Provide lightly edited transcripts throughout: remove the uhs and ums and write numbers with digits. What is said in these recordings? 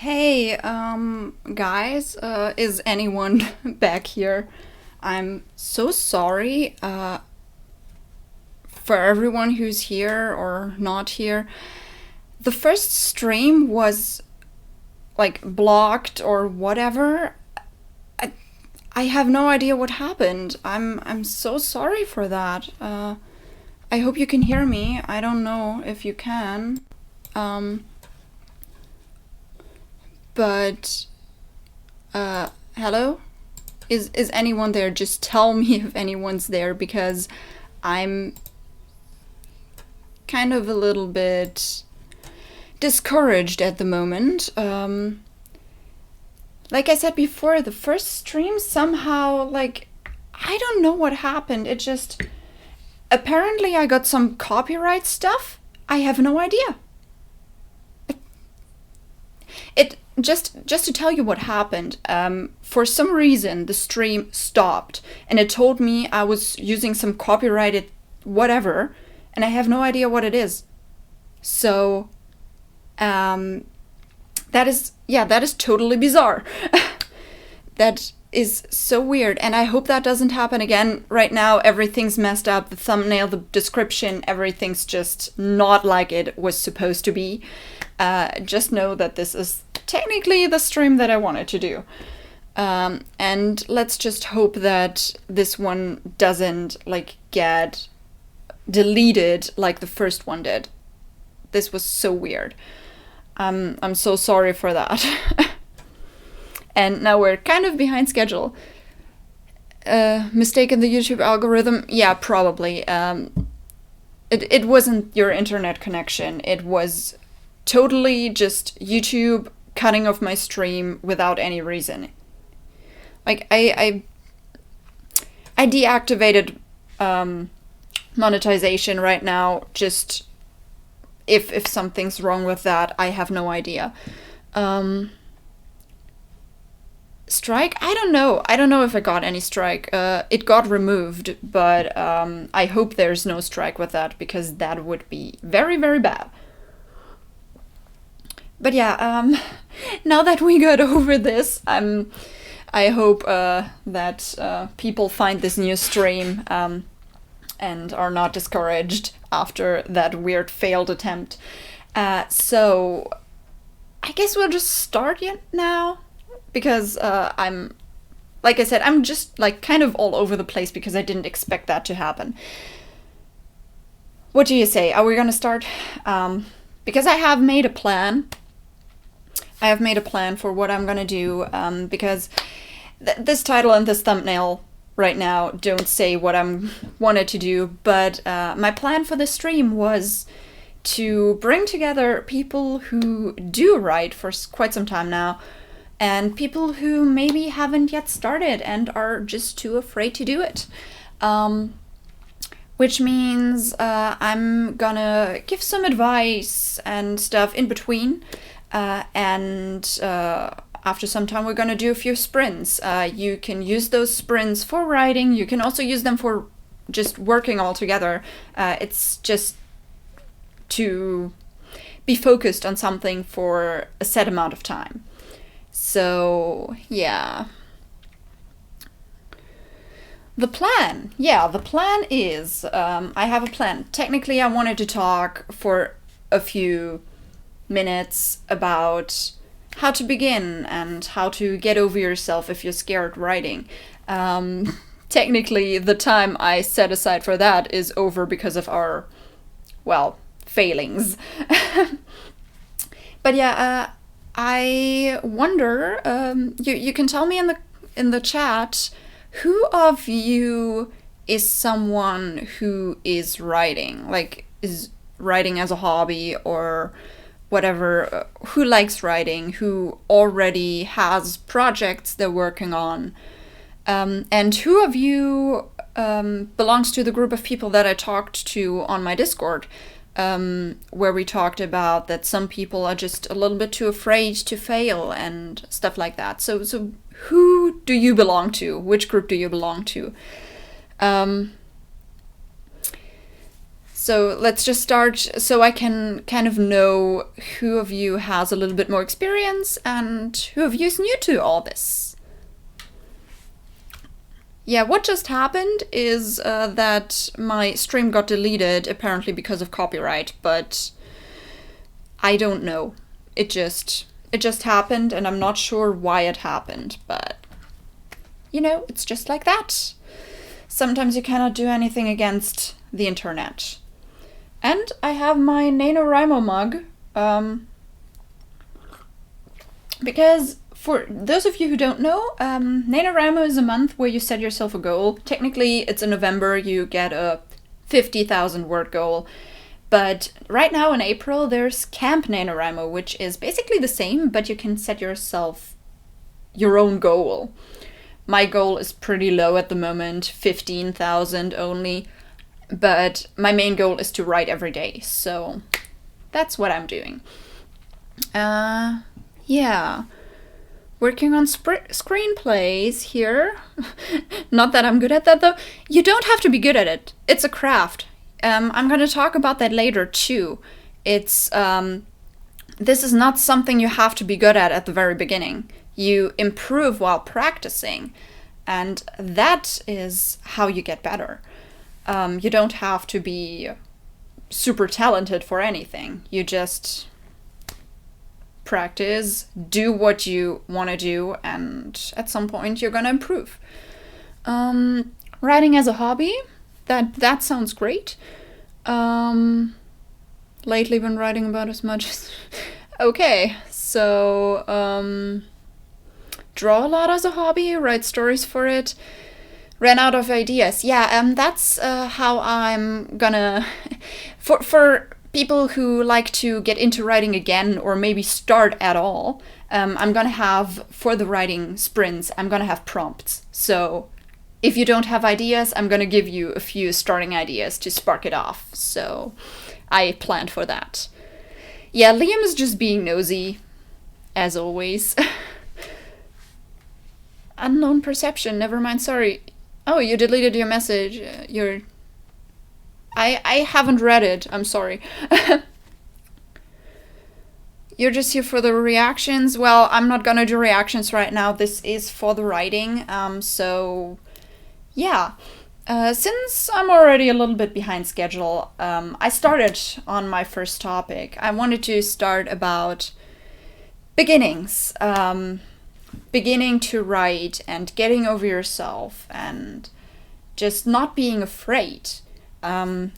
Hey, guys, is anyone back here? I'm so sorry, for everyone who's here or not here. The first stream was, like, blocked or whatever. I, I have no idea what happened. I'm so sorry for that. I hope you can hear me. I don't know if you can. Um, but, hello? Is anyone there? Just tell me if anyone's there because I'm kind of a little bit discouraged at the moment. Like I said before, the first stream somehow, like, I don't know what happened. It just. Apparently, I got some copyright stuff. I have no idea. It just to tell you what happened. For some reason, the stream stopped, and it told me I was using some copyrighted whatever, and I have no idea what it is. So, that is totally bizarre. That is so weird, and I hope that doesn't happen again. Right now, everything's messed up. The thumbnail, the description, everything's just not like it was supposed to be. Just know that this is technically the stream that I wanted to do. And let's just hope that this one doesn't, like, get deleted like the first one did. This was so weird. I'm so sorry for that. And now we're kind of behind schedule. Mistake in the YouTube algorithm? Yeah, probably. It wasn't your internet connection. It was totally just YouTube cutting off my stream without any reason. Like, I deactivated monetization right now. Just if something's wrong with that, I have no idea. Strike? I don't know. I don't know if I got any strike. It got removed, but I hope there's no strike with that because that would be very, very bad. But yeah, now that we got over this, I hope that people find this new stream and are not discouraged after that weird failed attempt. So I guess we'll just start now. Because like I said, I'm just, like, kind of all over the place because I didn't expect that to happen. What do you say? Are we gonna start? Because I have made a plan. I have made a plan for what I'm gonna do, because this title and this thumbnail right now don't say what I'm wanted to do, but my plan for the stream was to bring together people who do write for quite some time now, and people who maybe haven't yet started and are just too afraid to do it. Which means I'm gonna give some advice and stuff in between. And after some time, we're gonna do a few sprints. You can use those sprints for writing. You can also use them for just working all together. It's just to be focused on something for a set amount of time. So, yeah. The plan is, I have a plan. Technically, I wanted to talk for a few minutes about how to begin and how to get over yourself if you're scared writing. Technically, the time I set aside for that is over because of our, well, failings. But yeah, I wonder, you can tell me in the chat, who of you is someone who is writing, like is writing as a hobby or whatever, who likes writing, who already has projects they're working on, and who of you belongs to the group of people that I talked to on my Discord, where we talked about that some people are just a little bit too afraid to fail and stuff like that. So who do you belong to? Which group do you belong to? So let's just start so I can kind of know who of you has a little bit more experience and who of you is new to all this. Yeah, what just happened is that my stream got deleted, apparently because of copyright, but I don't know. It just happened, and I'm not sure why it happened, but you know, it's just like that. Sometimes you cannot do anything against the internet. And I have my NaNoWriMo mug, because for those of you who don't know, NaNoWriMo is a month where you set yourself a goal. Technically, it's in November, you get a 50,000 word goal. But right now in April, there's Camp NaNoWriMo, which is basically the same, but you can set yourself your own goal. My goal is pretty low at the moment, 15,000 only. But my main goal is to write every day, so that's what I'm doing. Yeah. Working on screenplays here. Not that I'm good at that, though. You don't have to be good at it. It's a craft. I'm going to talk about that later, too. It's this is not something you have to be good at the very beginning. You improve while practicing, and that is how you get better. You don't have to be super talented for anything. You just practice, do what you want to do, and at some point you're gonna improve. Writing as a hobby, that sounds great. Lately been writing about as much as... Okay, so draw a lot as a hobby, write stories for it. Ran out of ideas. Yeah, that's how I'm gonna... For people who like to get into writing again, or maybe start at all, I'm gonna have, for the writing sprints, I'm gonna have prompts. So if you don't have ideas, I'm gonna give you a few starting ideas to spark it off. So I planned for that. Yeah, Liam is just being nosy, as always. Unknown perception, never mind, sorry. Oh, you deleted your message. I haven't read it. I'm sorry. You're just here for the reactions. Well, I'm not gonna do reactions right now. This is for the writing. So yeah. Since I'm already a little bit behind schedule, I started on my first topic. I wanted to start about beginnings. Beginning to write and getting over yourself and just not being afraid. I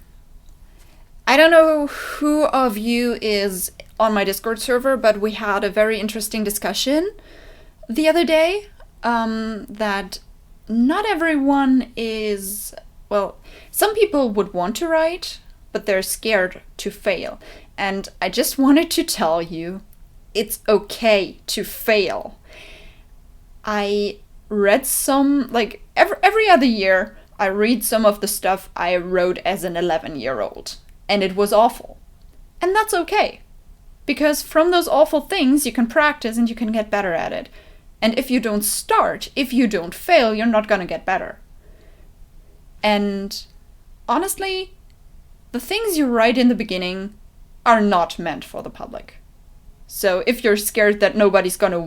don't know who of you is on my Discord server, but we had a very interesting discussion the other day, that not everyone is... Well, some people would want to write, but they're scared to fail. And I just wanted to tell you, it's okay to fail. I read some, like, every other year, I read some of the stuff I wrote as an 11-year-old. And it was awful. And that's okay. Because from those awful things, you can practice and you can get better at it. And if you don't start, if you don't fail, you're not gonna get better. And honestly, the things you write in the beginning are not meant for the public. So if you're scared that nobody's gonna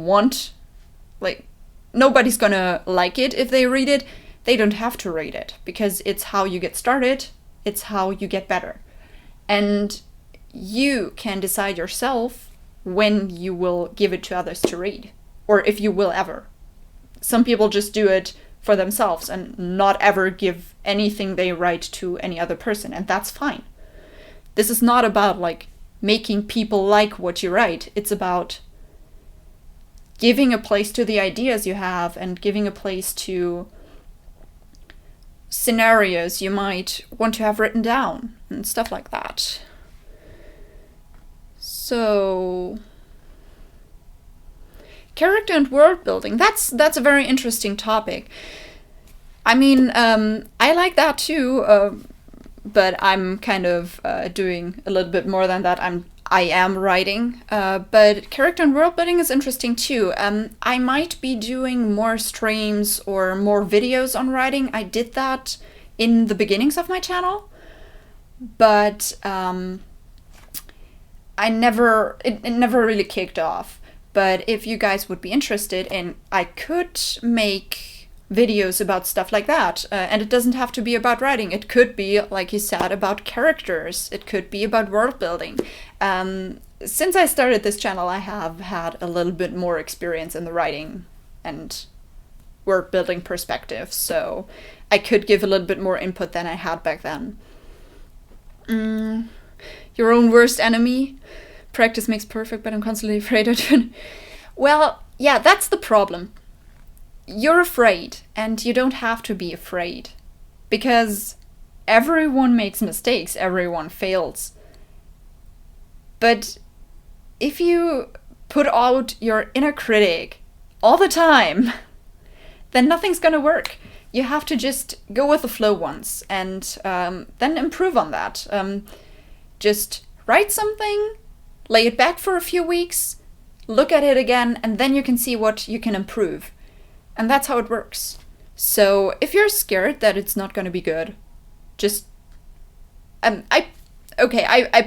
nobody's gonna like it if they read it, they don't have to read it, because it's how you get started, it's how you get better. And you can decide yourself when you will give it to others to read, or if you will ever. Some people just do it for themselves and not ever give anything they write to any other person, and that's fine. This is not about, like, making people like what you write. It's about giving a place to the ideas you have and giving a place to scenarios you might want to have written down and stuff like that. So, character and world building, that's a very interesting topic. I mean, I like that too, but I'm kind of doing a little bit more than that. I am writing, but character and world building is interesting too. I might be doing more streams or more videos on writing. I did that in the beginnings of my channel, but it never really kicked off. But if you guys would be interested in, I could make videos about stuff like that. And it doesn't have to be about writing. It could be, like you said, about characters. It could be about world building. Since I started this channel, I have had a little bit more experience in the writing and world building perspective. So I could give a little bit more input than I had back then. Your own worst enemy? Practice makes perfect, but I'm constantly afraid of doing. Well, yeah, that's the problem. You're afraid, and you don't have to be afraid. Because everyone makes mistakes, everyone fails. But if you put out your inner critic all the time, then nothing's gonna work. You have to just go with the flow once, and then improve on that. Just write something, lay it back for a few weeks, look at it again, and then you can see what you can improve. And that's how it works. So if you're scared that it's not going to be good, just I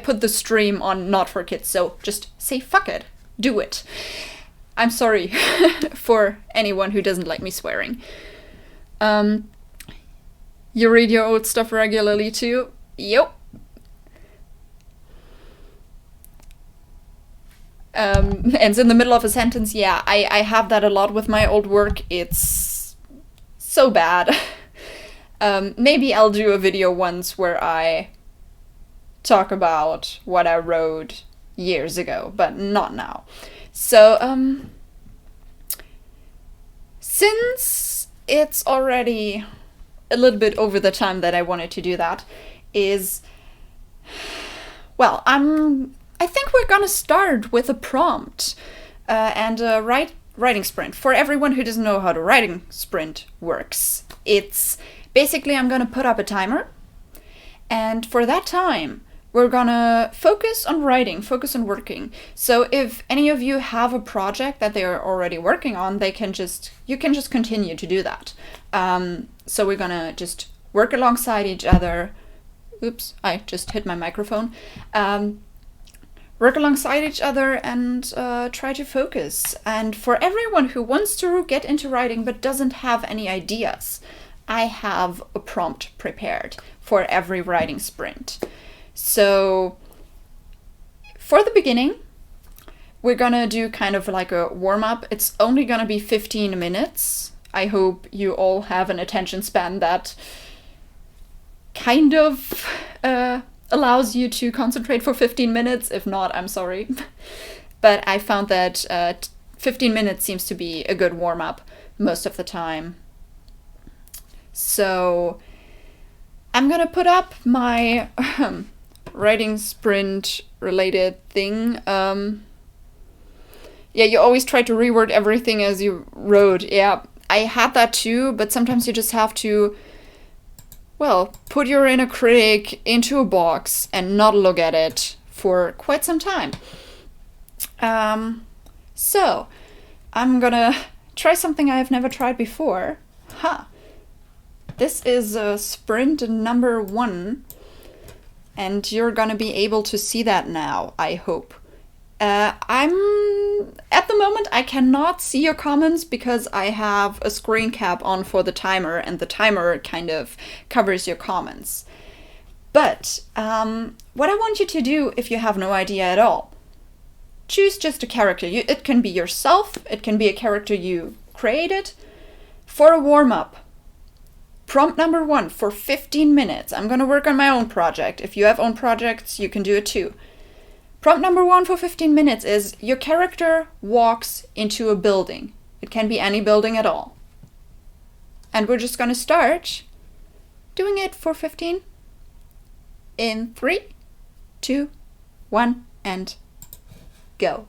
put the stream on Not For Kids, so just say fuck it, do it. I'm sorry for anyone who doesn't like me swearing. You read your old stuff regularly too? Yep. Ends in the middle of a sentence. Yeah, I have that a lot with my old work. It's so bad. Maybe I'll do a video once where I talk about what I wrote years ago, but not now. So, since it's already a little bit over the time that I wanted to do that, I think we're gonna start with a prompt and a writing sprint. For everyone who doesn't know how the writing sprint works, it's basically I'm gonna put up a timer, and for that time, we're gonna focus on writing, focus on working. So if any of you have a project that they are already working on, you can just continue to do that. So we're gonna just work alongside each other. Oops, I just hit my microphone. Work alongside each other and try to focus. And for everyone who wants to get into writing but doesn't have any ideas, I have a prompt prepared for every writing sprint. So for the beginning, we're gonna do kind of like a warm-up. It's only gonna be 15 minutes. I hope you all have an attention span that kind of allows you to concentrate for 15 minutes. If not, I'm sorry. But I found that 15 minutes seems to be a good warm-up most of the time. So I'm gonna put up my writing sprint related thing. Yeah, you always try to reword everything as you wrote. Yeah, I had that too, but sometimes you just have to, well, put your inner critic into a box and not look at it for quite some time. So I'm gonna try something I have never tried before. This is sprint number 1, and you're gonna be able to see that now, I hope. At the moment, I cannot see your comments because I have a screen cap on for the timer, and the timer kind of covers your comments. But what I want you to do, if you have no idea at all, choose just a character. It can be yourself, it can be a character you created. For a warm-up, prompt number 1 for 15 minutes. I'm gonna work on my own project. If you have own projects, you can do it too. Prompt number 1 for 15 minutes is your character walks into a building. It can be any building at all. And we're just gonna start doing it for 15 in 3, 2, 1, and go.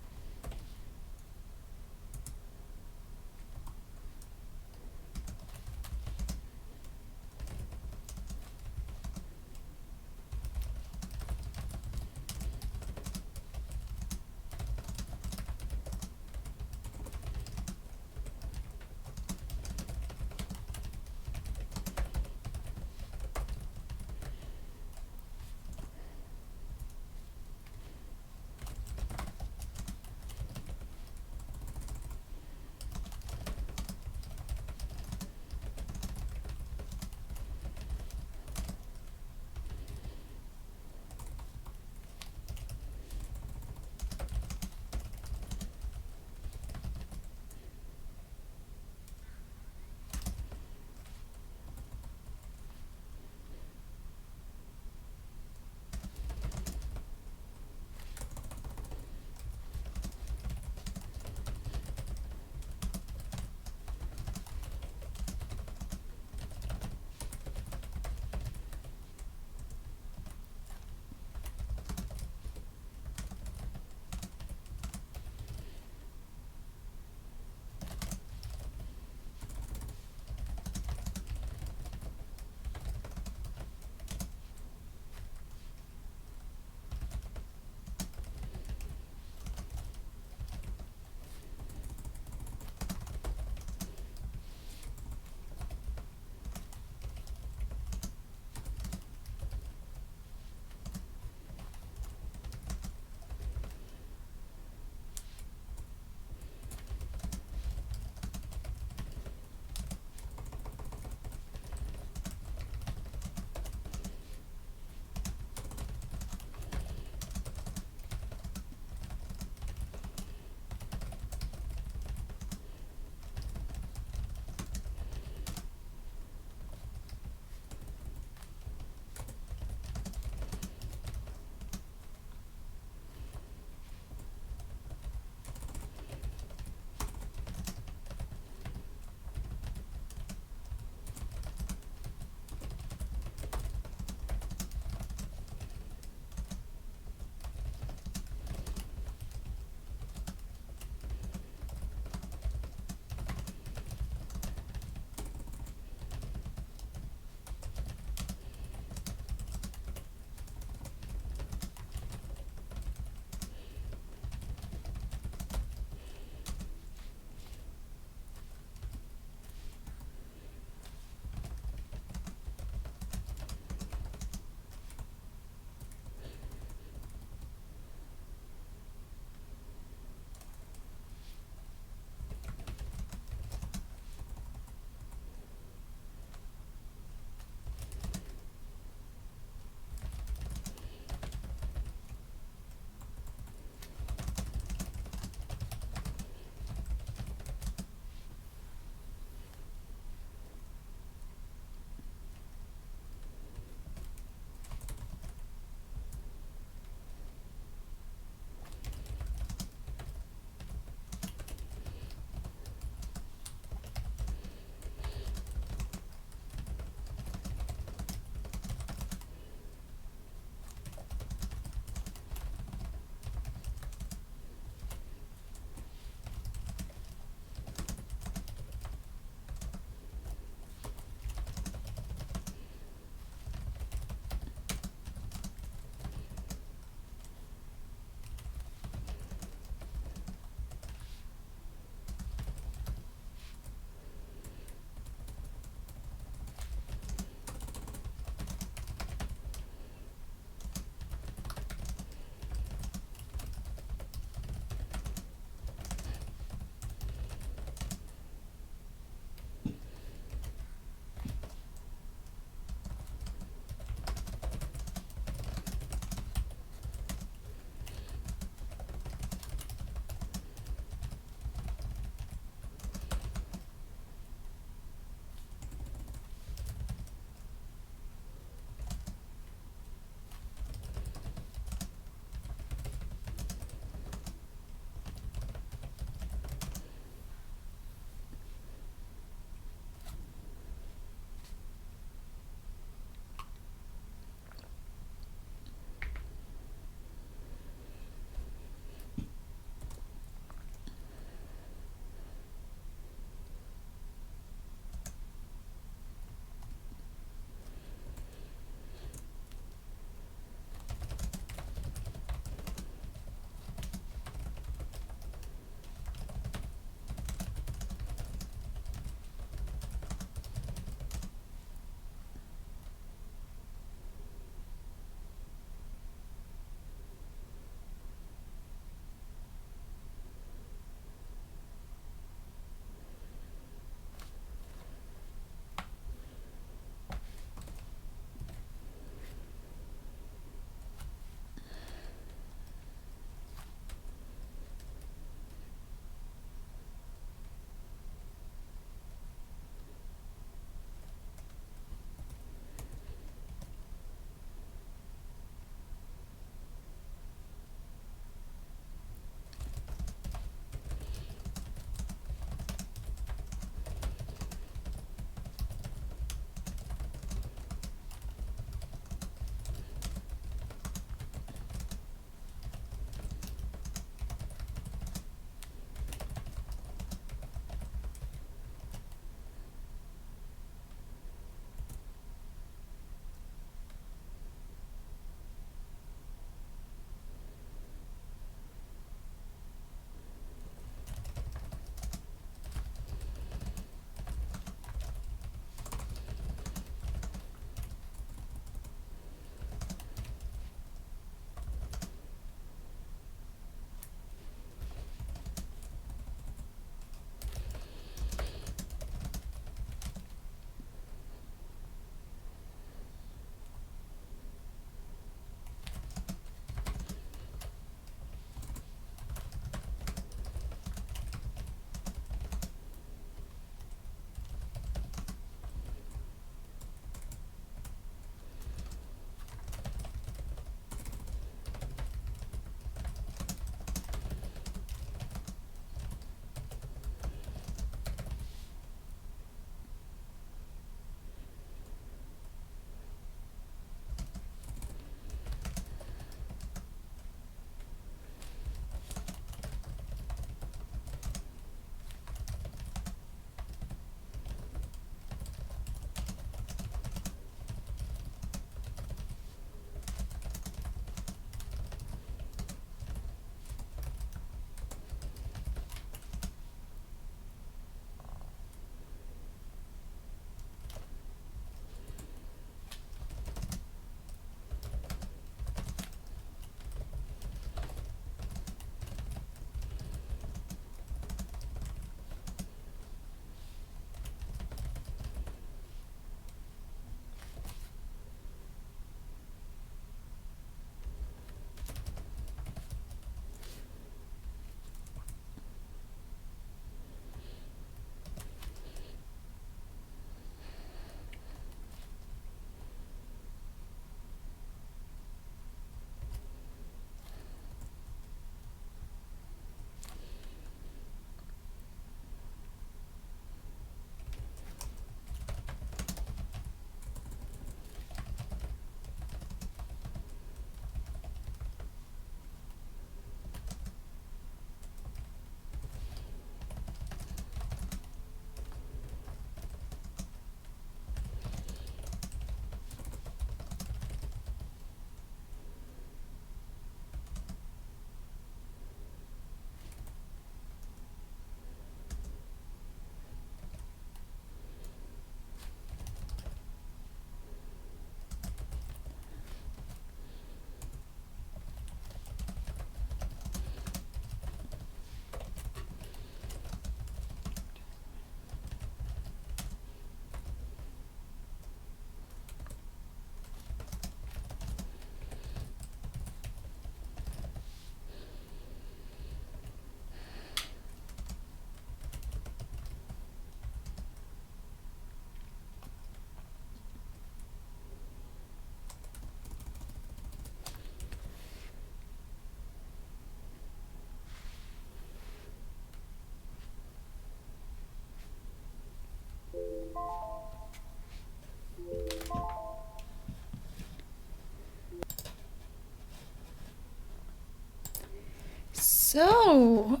So,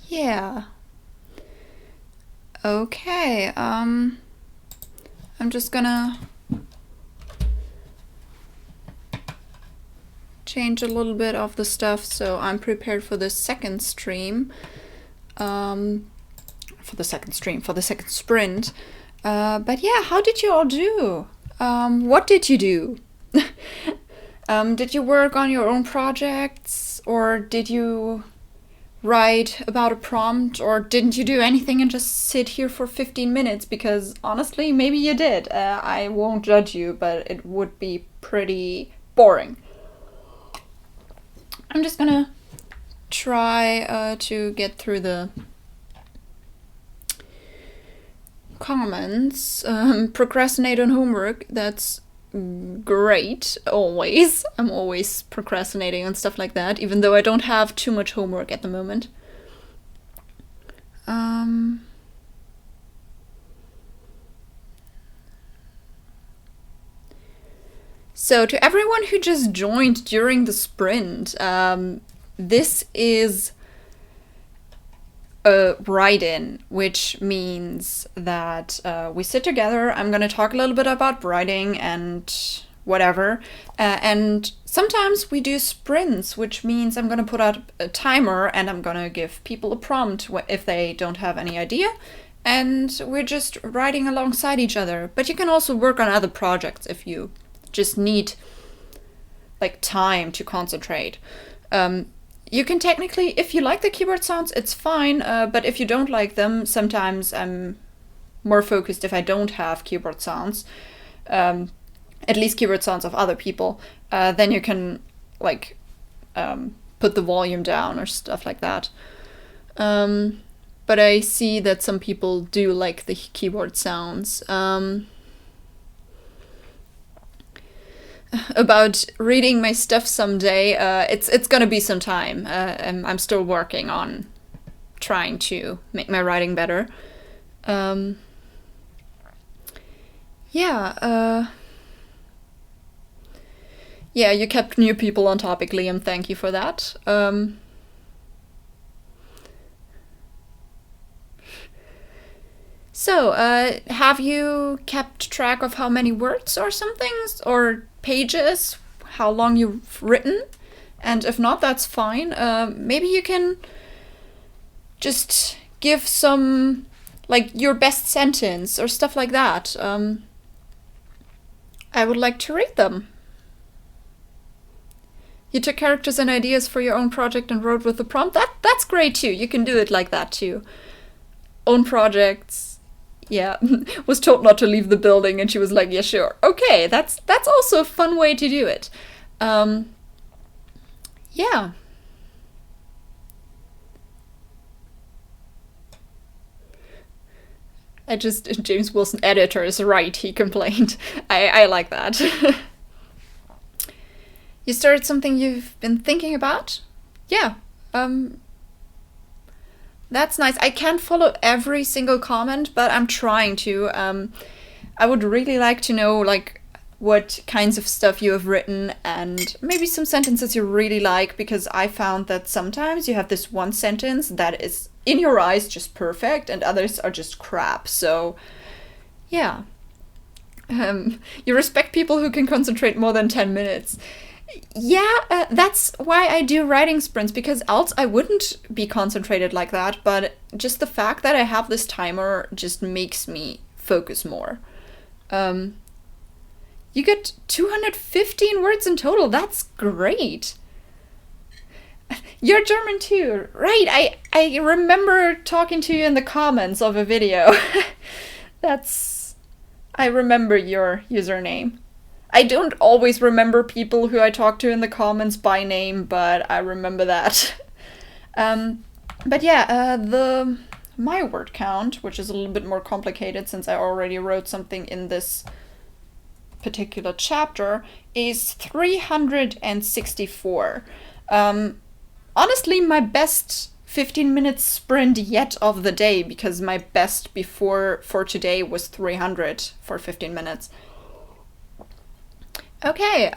yeah. Okay, I'm just gonna change a little bit of the stuff so I'm prepared for the second stream. For the second sprint. But yeah, how did you all do? What did you do? Did you work on your own projects, or did you write about a prompt, or didn't you do anything and just sit here for 15 minutes? Because honestly, maybe you did. I won't judge you, but it would be pretty boring. I'm just gonna try to get through the comments. Procrastinate on homework. That's great. Always. I'm always procrastinating on stuff like that, even though I don't have too much homework at the moment. So to everyone who just joined during the sprint, this is a write-in, which means that we sit together. I'm going to talk a little bit about writing and whatever. And sometimes we do sprints, which means I'm going to put out a timer and I'm going to give people a prompt if they don't have any idea. And we're just writing alongside each other. But you can also work on other projects if you just need like time to concentrate. You can technically, if you like the keyboard sounds, it's fine, but if you don't like them, sometimes I'm more focused if I don't have keyboard sounds, at least keyboard sounds of other people, then you can like put the volume down or stuff like that. But I see that some people do like the keyboard sounds. About reading my stuff someday, it's gonna be some time. I'm still working on trying to make my writing better. Yeah, you kept new people on topic, Liam. Thank you for that. So, have you kept track of how many words or something, or pages, how long you've written? And if not, that's fine. Maybe you can just give some, like, your best sentence or stuff like that. I would like to read them. You took characters and ideas for your own project and wrote with the prompt. That's great too. You can do it like that too. Own projects. Yeah, was told not to leave the building, and she was like, yeah, sure. Okay, that's also a fun way to do it. Yeah. James Wilson, editor, is right, he complained. I like that. You started something you've been thinking about? Yeah. That's nice. I can't follow every single comment, but I'm trying to. I would really like to know, like, what kinds of stuff you have written and maybe some sentences you really like, because I found that sometimes you have this one sentence that is, in your eyes, just perfect, and others are just crap. So, yeah. You respect people who can concentrate more than 10 minutes. Yeah, that's why I do writing sprints, because else I wouldn't be concentrated like that, but just the fact that I have this timer just makes me focus more. You get 215 words in total. That's great. You're German too, right? I remember talking to you in the comments of a video. I remember your username. I don't always remember people who I talk to in the comments by name, but I remember that. But yeah, my word count, which is a little bit more complicated since I already wrote something in this particular chapter, is 364. Honestly, my best 15-minute sprint yet of the day, because my best before for today was 300 for 15 minutes. Okay,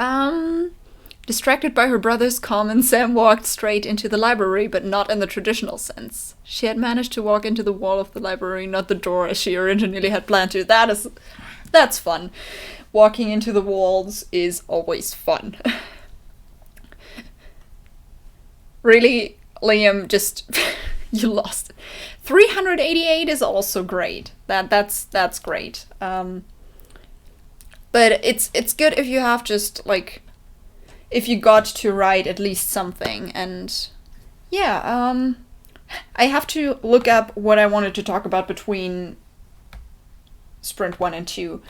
distracted by her brother's comment, Sam walked straight into the library, but not in the traditional sense. She had managed to walk into the wall of the library, not the door as she originally had planned to. That's fun. Walking into the walls is always fun. Really, Liam, just you lost it. 388 is also great. That's great. But it's good if you have just like if you got to write at least something. And yeah, I have to look up what I wanted to talk about between sprint 1 and 2.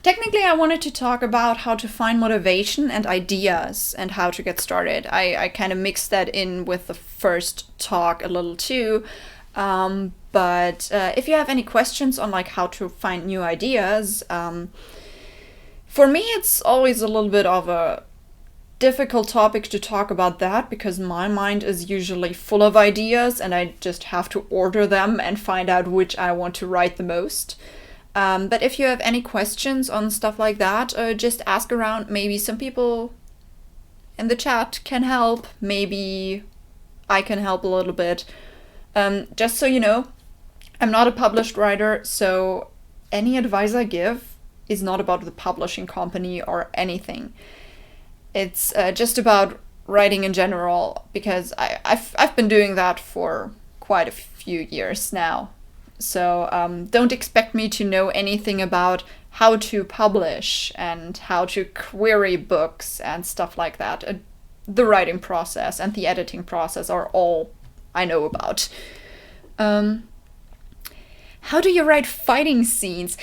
Technically, I wanted to talk about how to find motivation and ideas and how to get started. I kind of mixed that in with the first talk a little too. But if you have any questions on like how to find new ideas, for me it's always a little bit of a difficult topic to talk about that because my mind is usually full of ideas and I just have to order them and find out which I want to write the most. But if you have any questions on stuff like that, just ask around. Maybe some people in the chat can help. Maybe I can help a little bit. Just so you know, I'm not a published writer, so any advice I give is not about the publishing company or anything. It's just about writing in general, because I've been doing that for quite a few years now. So don't expect me to know anything about how to publish and how to query books and stuff like that. The writing process and the editing process are all I know about. How do you write fighting scenes?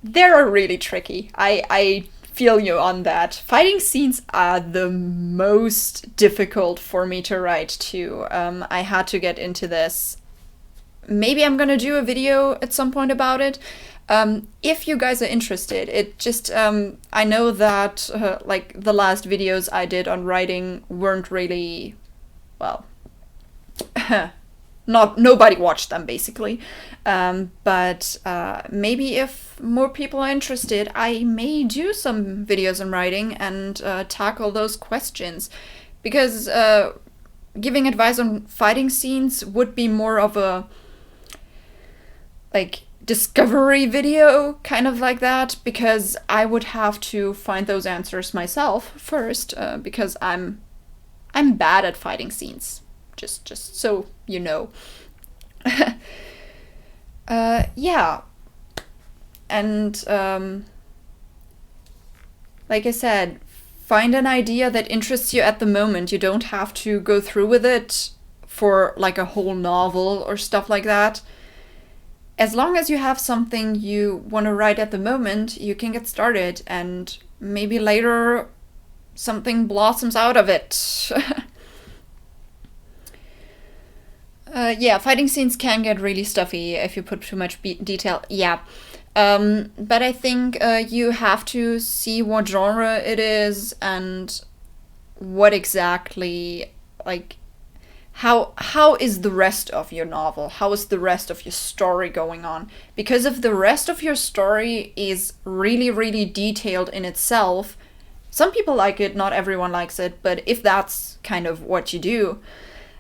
They're really tricky. I feel you on that. Fighting scenes are the most difficult for me to write too. I had to get into this. Maybe I'm gonna do a video at some point about it. If you guys are interested, it just I know that like the last videos I did on writing weren't really well. Nobody watched them basically, but maybe if more people are interested, I may do some videos on writing and tackle those questions, because giving advice on fighting scenes would be more of a like discovery video, kind of like that, because I would have to find those answers myself first, because I'm bad at fighting scenes. Just so you know. Yeah. And like I said, find an idea that interests you at the moment. You don't have to go through with it for like a whole novel or stuff like that. As long as you have something you want to write at the moment, you can get started, and maybe later something blossoms out of it. Yeah, fighting scenes can get really stuffy if you put too much detail. Yeah. But I think you have to see what genre it is and what exactly, like, how is the rest of your novel? How is the rest of your story going on? Because if the rest of your story is really, really detailed in itself, some people like it, not everyone likes it, but if that's kind of what you do,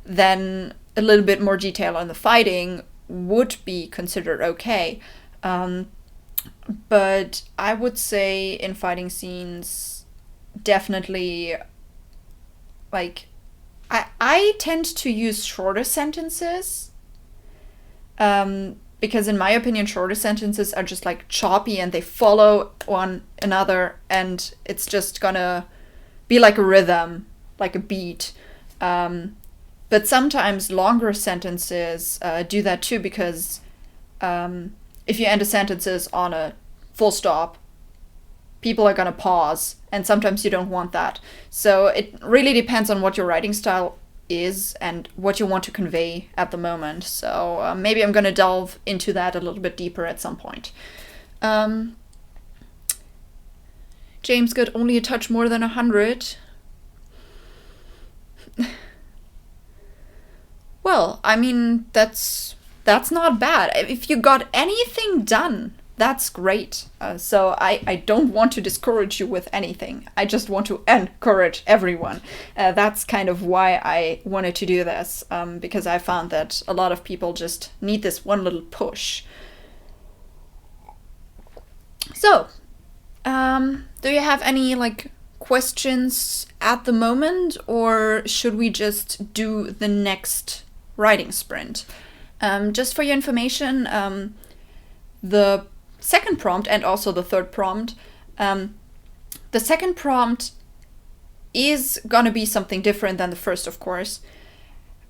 then a little bit more detail on the fighting would be considered okay. But I would say in fighting scenes, definitely, like, I tend to use shorter sentences, because in my opinion, shorter sentences are just like choppy and they follow one another, and it's just gonna be like a rhythm, like a beat. But sometimes longer sentences do that too, because if you end a sentences on a full stop, people are gonna pause, and sometimes you don't want that. So it really depends on what your writing style is and what you want to convey at the moment. So maybe I'm gonna delve into that a little bit deeper at some point. James got only a touch more than 100. Well, I mean, that's not bad. If you got anything done that's great. So I don't want to discourage you with anything. I just want to encourage everyone. That's kind of why I wanted to do this, because I found that a lot of people just need this one little push. So, do you have any like questions at the moment, or should we just do the next writing sprint? Just for your information, the second prompt and also the third prompt, the second prompt is gonna be something different than the first, of course,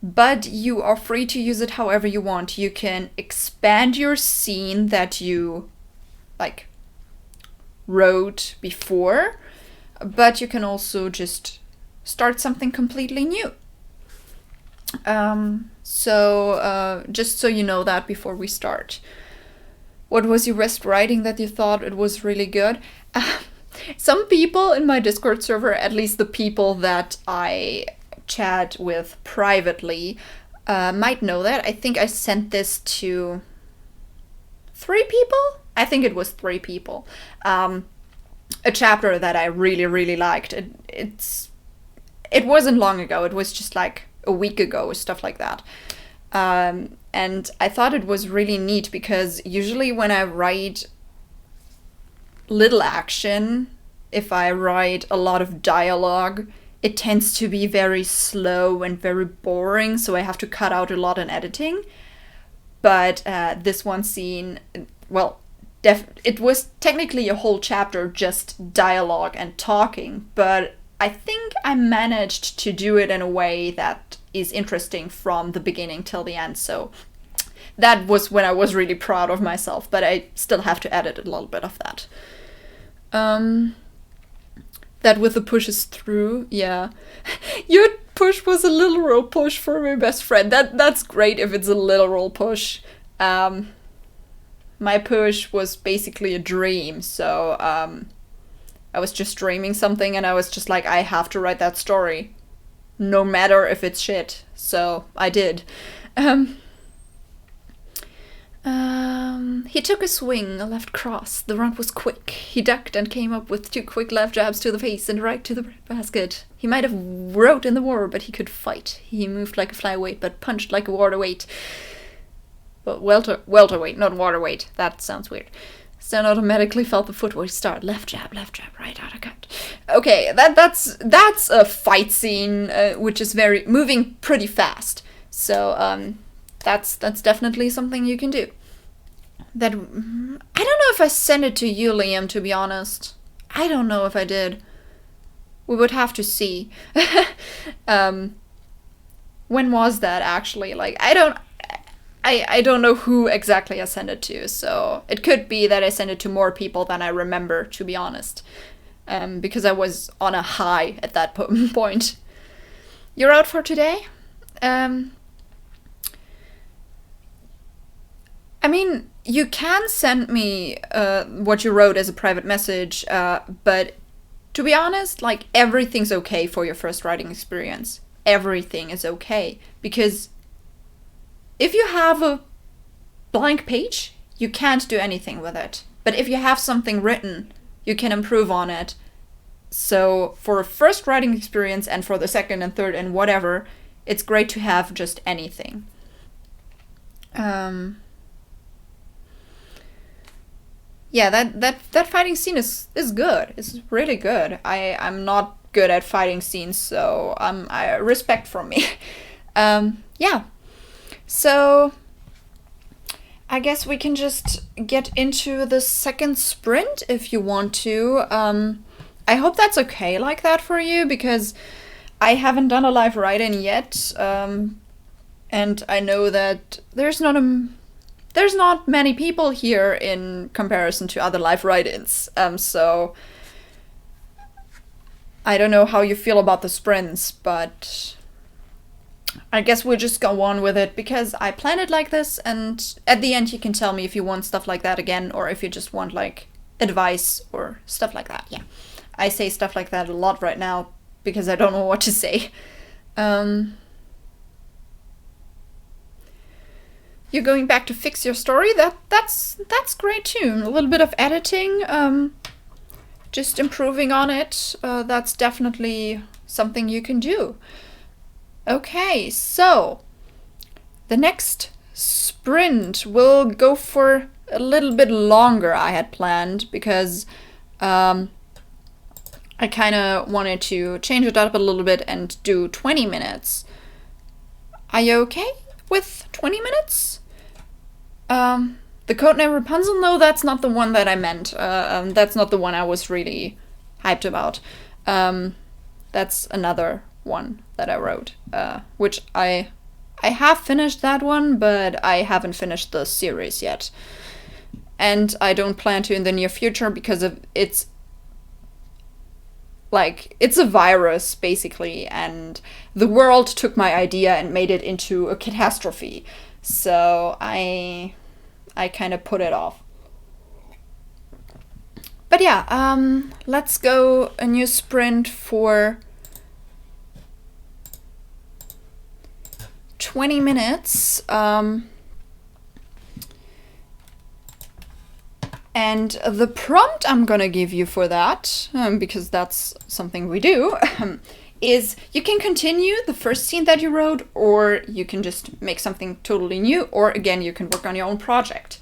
but you are free to use it however you want. You can expand your scene that you like wrote before, but you can also just start something completely new. Just so you know that before we start. What was your best writing that you thought it was really good? Some people in my Discord server, at least the people that I chat with privately, might know that. I think I sent this to 3 people? I think it was 3 people. A chapter that I really, really liked. It wasn't long ago. It was just like a week ago or stuff like that. And I thought it was really neat because usually when I write little action, if I write a lot of dialogue, it tends to be very slow and very boring, so I have to cut out a lot in editing. But this one scene, well, it was technically a whole chapter just dialogue and talking, but I think I managed to do it in a way that is interesting from the beginning till the end. So that was when I was really proud of myself, but I still have to edit a little bit of that. That with the pushes through, yeah. Your push was a literal push for my best friend. That's great if it's a literal push. My push was basically a dream, so I was just dreaming something and I was just like, I have to write that story, no matter if it's shit. So I did. He took a swing, a left cross. The run was quick. He ducked and came up with 2 quick left jabs to the face and right to the basket. He might have wrote in the war, but he could fight. He moved like a flyweight, but punched like a waterweight. Well, welterweight, not waterweight. That sounds weird. Stan automatically felt the footwork start. Left jab, right uppercut. Okay, that's a fight scene, which is moving pretty fast. So that's definitely something you can do. That I don't know if I sent it to you, Liam. To be honest, I don't know if I did. We would have to see. When was that actually? Like I don't know who exactly I sent it to, so it could be that I sent it to more people than I remember, to be honest, because I was on a high at that point. You're out for today? I mean, you can send me what you wrote as a private message, but to be honest, like, everything's okay for your first writing experience. Everything is okay, because if you have a blank page, you can't do anything with it. But if you have something written, you can improve on it. So for a first writing experience and for the second and third and whatever, it's great to have just anything. Yeah, that fighting scene is good. It's really good. I'm not good at fighting scenes, so I respect from me. Yeah. So I guess we can just get into the second sprint if you want to. I hope that's okay like that for you, because I haven't done a live write-in yet, and I know that there's not many people here in comparison to other live write-ins. So I don't know how you feel about the sprints, but I guess we'll just go on with it because I planned it like this, and at the end you can tell me if you want stuff like that again or if you just want like advice or stuff like that. Yeah, I say stuff like that a lot right now because I don't know what to say. you're going back to fix your story. That's great too. A little bit of editing, just improving on it. That's definitely something you can do. Okay, so the next sprint will go for a little bit longer I had planned, because I kind of wanted to change it up a little bit and do 20 minutes. Are you okay with 20 minutes? The Codename Rapunzel? No, that's not the one that I meant. That's not the one I was really hyped about. That's another one that I wrote, which I have finished that one, but I haven't finished the series yet. And I don't plan to in the near future, because of it's a virus, basically, and the world took my idea and made it into a catastrophe. So I kind of put it off. But yeah, let's go a new sprint for 20 minutes. And the prompt I'm gonna give you for that, because that's something we do, is you can continue the first scene that you wrote, or you can just make something totally new, or again, you can work on your own project.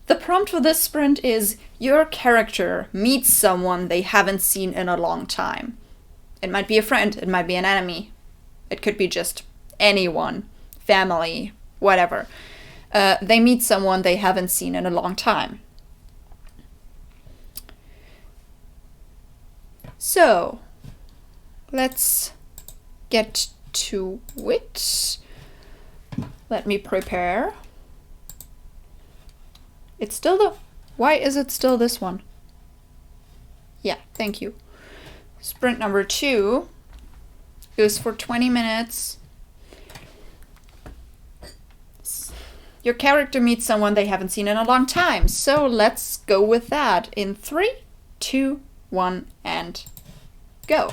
The prompt for this sprint is your character meets someone they haven't seen in a long time. It might be a friend, it might be an enemy, it could be just anyone, family, whatever. They meet someone they haven't seen in a long time. So, let's get to it. Let me prepare. It's still the... Why is it still this one? Yeah, thank you. Sprint number 2 goes for 20 minutes. Your character meets someone they haven't seen in a long time. So let's go with that in 3, 2, 1, and go.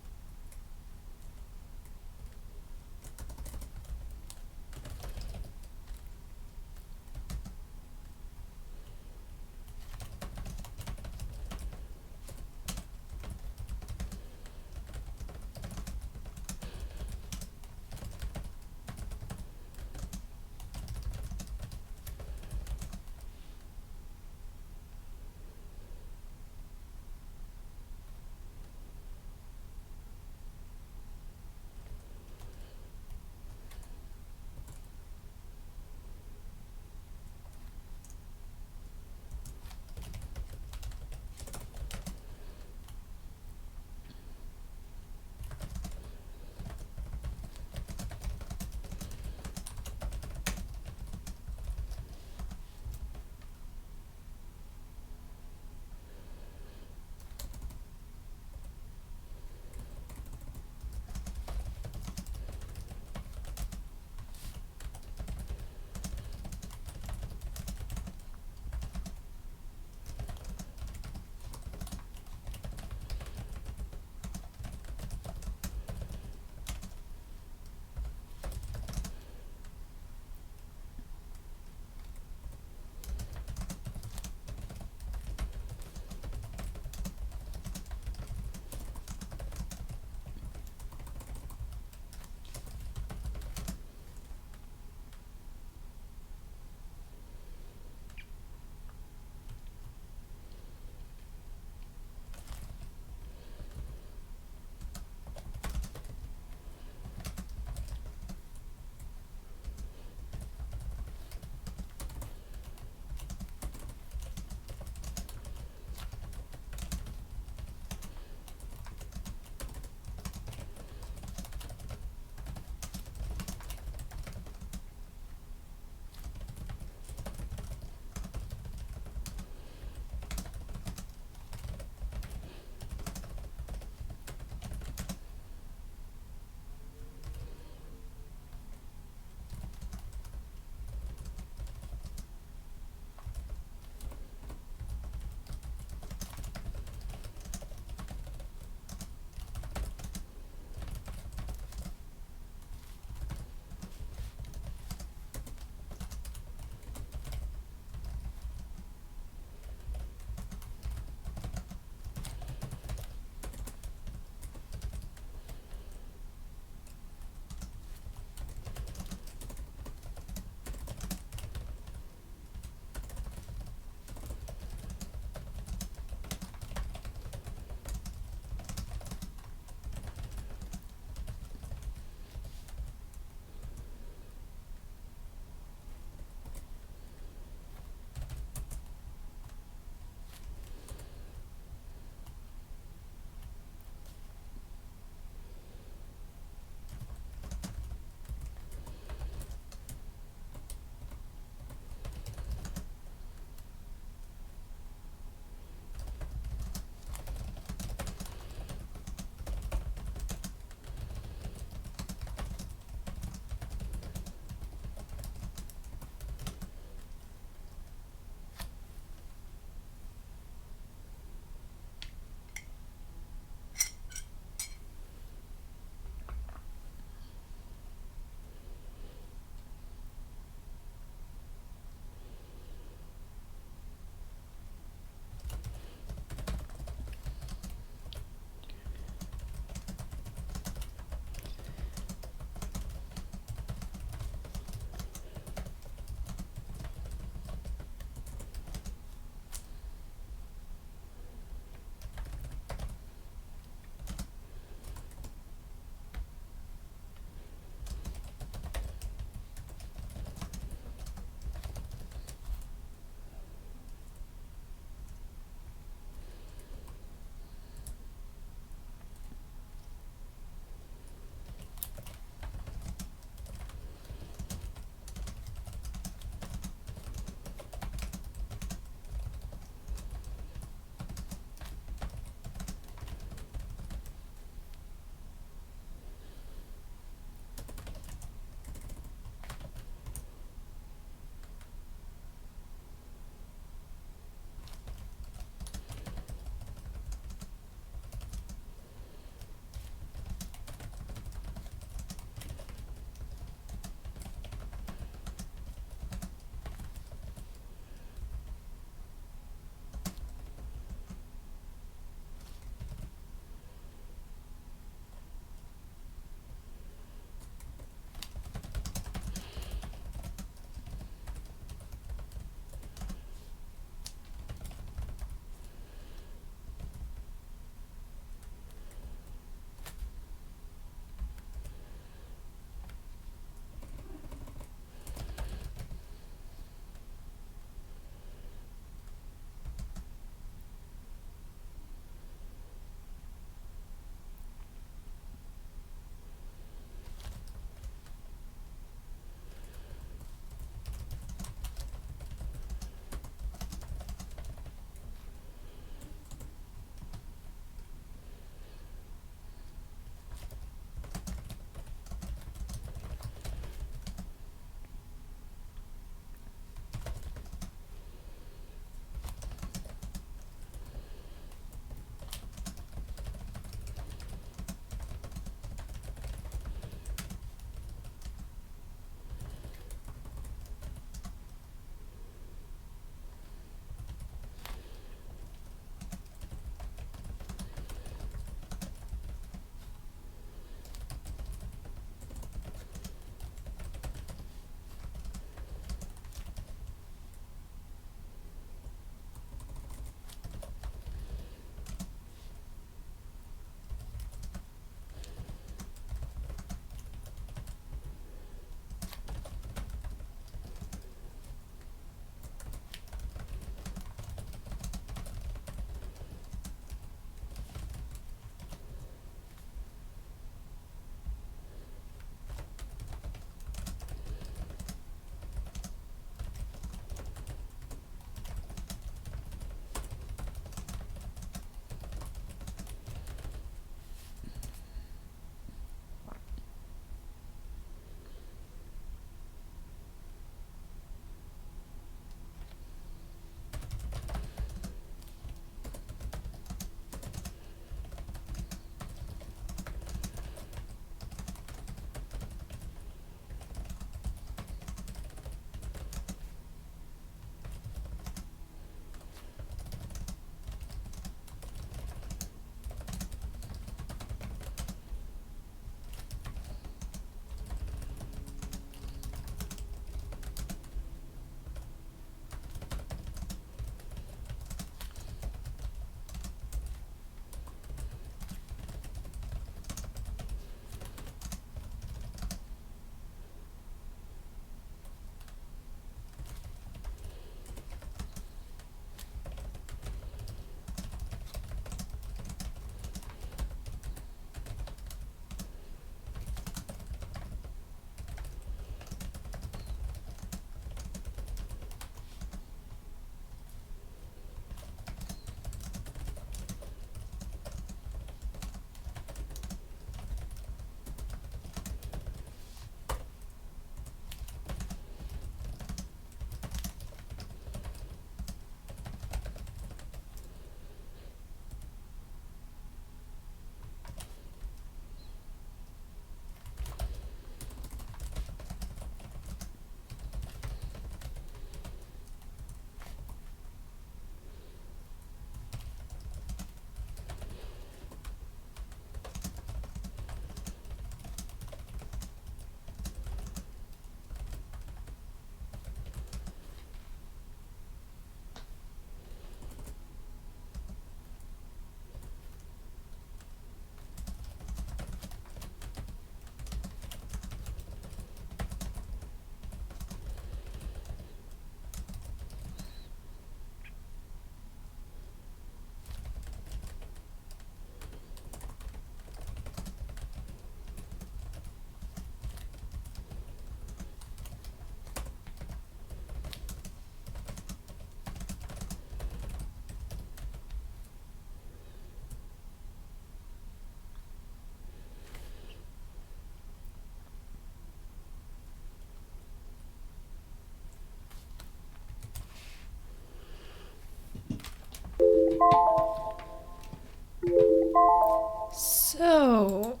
So,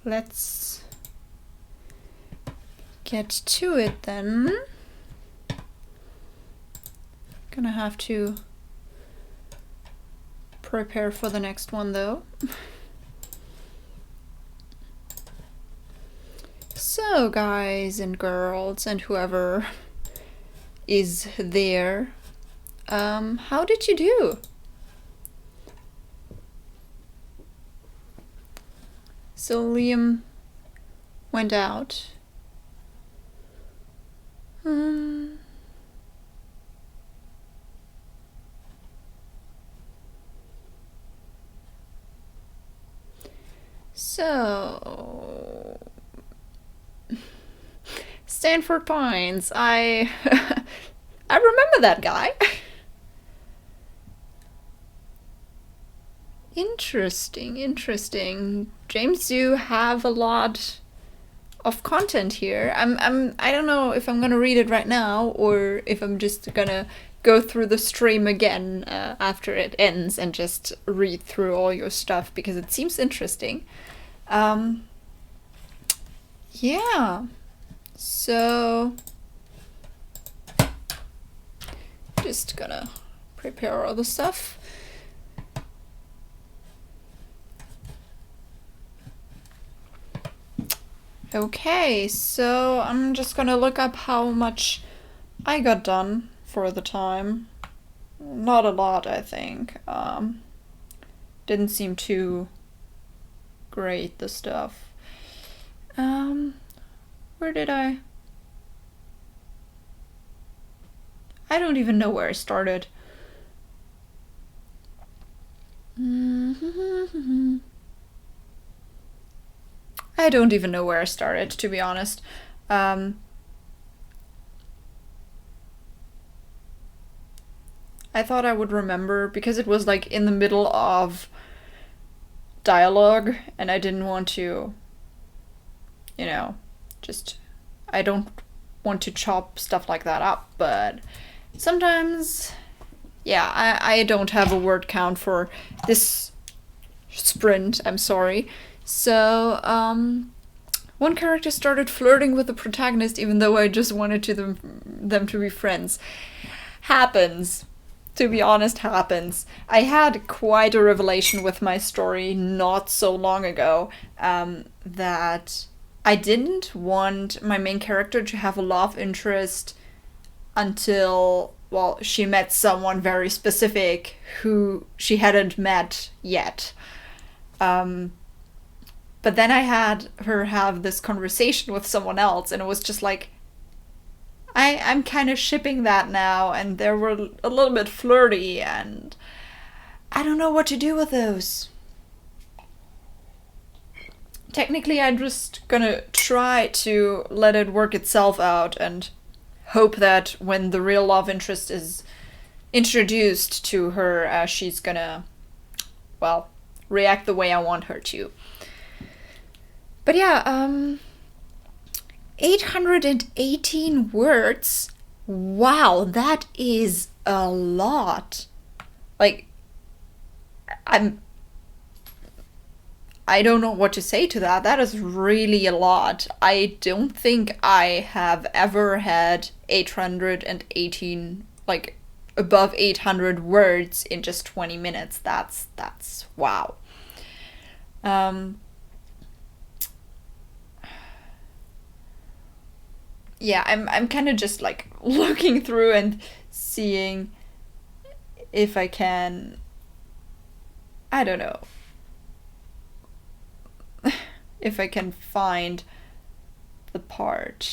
let's get to it then. Gonna have to prepare for the next one though. So, guys and girls and whoever is there, how did you do? So Liam went out. So Stanford Pines. I remember that guy. Interesting. James, you have a lot of content here. I don't know if I'm gonna read it right now or if I'm just gonna go through the stream again after it ends and just read through all your stuff because it seems interesting. Yeah. So just gonna prepare all the stuff. Okay, so I'm just gonna look up how much I got done for the time. Not a lot, I think. Didn't seem too great, the stuff. Where did I don't even know where I started. I don't even know where I started, to be honest. I thought I would remember because it was like in the middle of dialogue and I didn't want to, I don't want to chop stuff like that up, but sometimes, yeah, I don't have a word count for this sprint, I'm sorry. So, one character started flirting with the protagonist even though I just wanted them to be friends. Happens. To be honest, happens. I had quite a revelation with my story not so long ago, that I didn't want my main character to have a love interest until, well, she met someone very specific who she hadn't met yet. But then I had her have this conversation with someone else, and it was just like, I'm kind of shipping that now, and they were a little bit flirty, and I don't know what to do with those. Technically, I'm just gonna try to let it work itself out and hope that when the real love interest is introduced to her, she's gonna, well, react the way I want her to. But yeah, 818 words. Wow, that is a lot. Like, I don't know what to say to that. That is really a lot. I don't think I have ever had 818, like, above 800 words in just 20 minutes. That's wow. Yeah, I'm kind of just like looking through and seeing if I can, I don't know, if I can find the part.